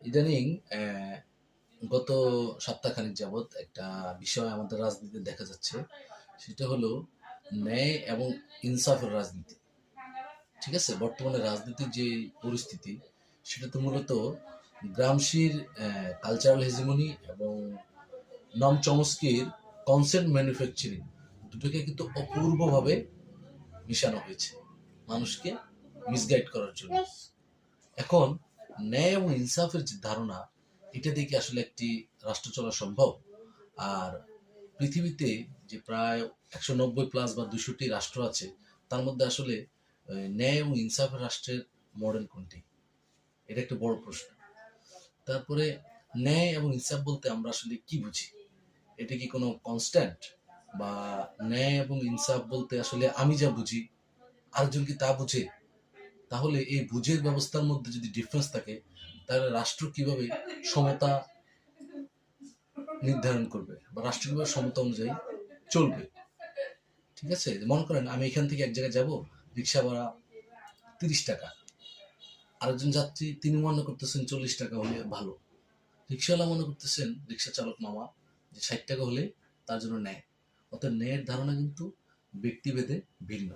ইদানিং গত সপ্তাহখানেক যাবৎ একটা বিষয় আমাদের রাজনীতিতে দেখা যাচ্ছে, সেটা হলো ন্যায় এবং ইনসাফের রাজনীতি। ঠিক আছে, বর্তমানে রাজনীতির যে পরিস্থিতি সেটা তো মূলত গ্রামসির কালচারাল হেজিমনি এবং নম চমস্কির কনসেন্ট ম্যানুফ্যাকচারিং দুটোকে কিন্তু অপূর্বভাবে মিশানো হয়েছে মানুষকে মিসগাইড করার জন্য। এখন ন্যায় এবং ইনসাফের যে ধারণা, এটা দিয়ে কি আসলে একটি রাষ্ট্র চলা সম্ভব? আর পৃথিবীতে যে প্রায় 190+ বা 200টি রাষ্ট্র আছে, তার মধ্যে আসলে ন্যায় এবং ইনসাফের রাষ্ট্রের মডেল কোনটি? এটা একটা বড় প্রশ্ন। তারপরে ন্যায় এবং ইনসাফ বলতে আমরা আসলে কি বুঝি? এটা কি কোনো কনস্ট্যান্ট, বা ন্যায় এবং ইনসাফ বলতে আসলে আমি যা বুঝি আরেকজন কি তা বুঝে? তাহলে এই বুঝের ব্যবস্থার মধ্যে যদি ডিফারেন্স থাকে, তাহলে রাষ্ট্র কিভাবে সমতা নির্ধারণ করবে বা রাষ্ট্র কিভাবে সমতা অনুযায়ী চলবে? ঠিক আছে, মনে করেন আমি এখান থেকে এক জায়গায় যাব, রিক্সা ভাড়া 30 টাকা, আরেকজন যাত্রী তিনি মনে করতেছেন 40 টাকা হলে ভালো, রিক্সাওয়ালা মনে করতেছেন, রিক্সা চালক মামা, যে 60 টাকা হলে তার জন্য ন্যায়। অর্থাৎ ন্যায়ের ধারণা কিন্তু ব্যক্তিভেদে ভিন্ন।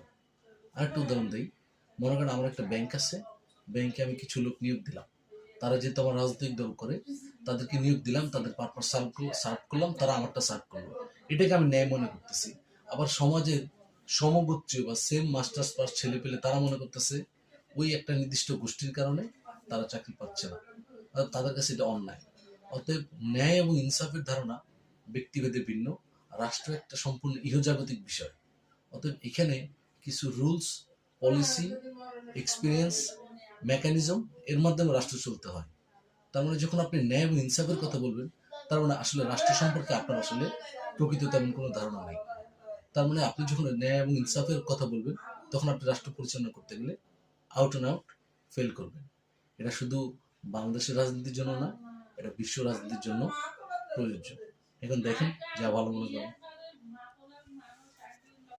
আরেকটা উদাহরণ দিই, মনে করেন আমার একটা ব্যাংক আছে, ব্যাংকে আমি কিছু লোক নিয়োগ দিলাম, তারা যেহেতু আমার রাজনৈতিক দল করে, তাদেরকে নিয়োগ দিলাম, তাদের পারপাস সার্ভ করলাম, তারা আমারটা সার্ভ করলো, এটাকে আমি ন্যায় মনে করতেছি। আবার সমাজের সমগোত্রীয় বা সেম মাস্টার্স পাস ছেলে পেলে তারা মনে করতেছে ওই একটা নির্দিষ্ট গোষ্ঠীর কারণে তারা চাকরি পাচ্ছে না, তাদের কাছে এটা অন্যায়। অতএব ন্যায় এবং ইনসাফের ধারণা ব্যক্তিভেদে ভিন্ন, রাষ্ট্র একটা সম্পূর্ণ ইহজাগতিক বিষয়। অতএব এখানে কিছু রুলস, পলিসি, এক্সপিরিয়েন্স, মেকানিজম, এর মাধ্যমে রাষ্ট্র চলতে হয়। তার মানে যখন আপনি ন্যায় এবং ইনসাফের কথা বলবেন, তার মানে আসলে রাষ্ট্র সম্পর্কে আপনার আসলে প্রকৃত তেমন কোনো ধারণা নাই। তার মানে আপনি যখন ন্যায় এবং ইনসাফের কথা বলবেন, তখন আপনি রাষ্ট্র পরিচালনা করতে গেলে আউট অ্যান্ড আউট ফেল করবেন। এটা শুধু বাংলাদেশের রাজনীতির জন্য না, এটা বিশ্ব রাজনীতির জন্য প্রযোজ্য। এখন দেখেন যা ভালো মনে করেন।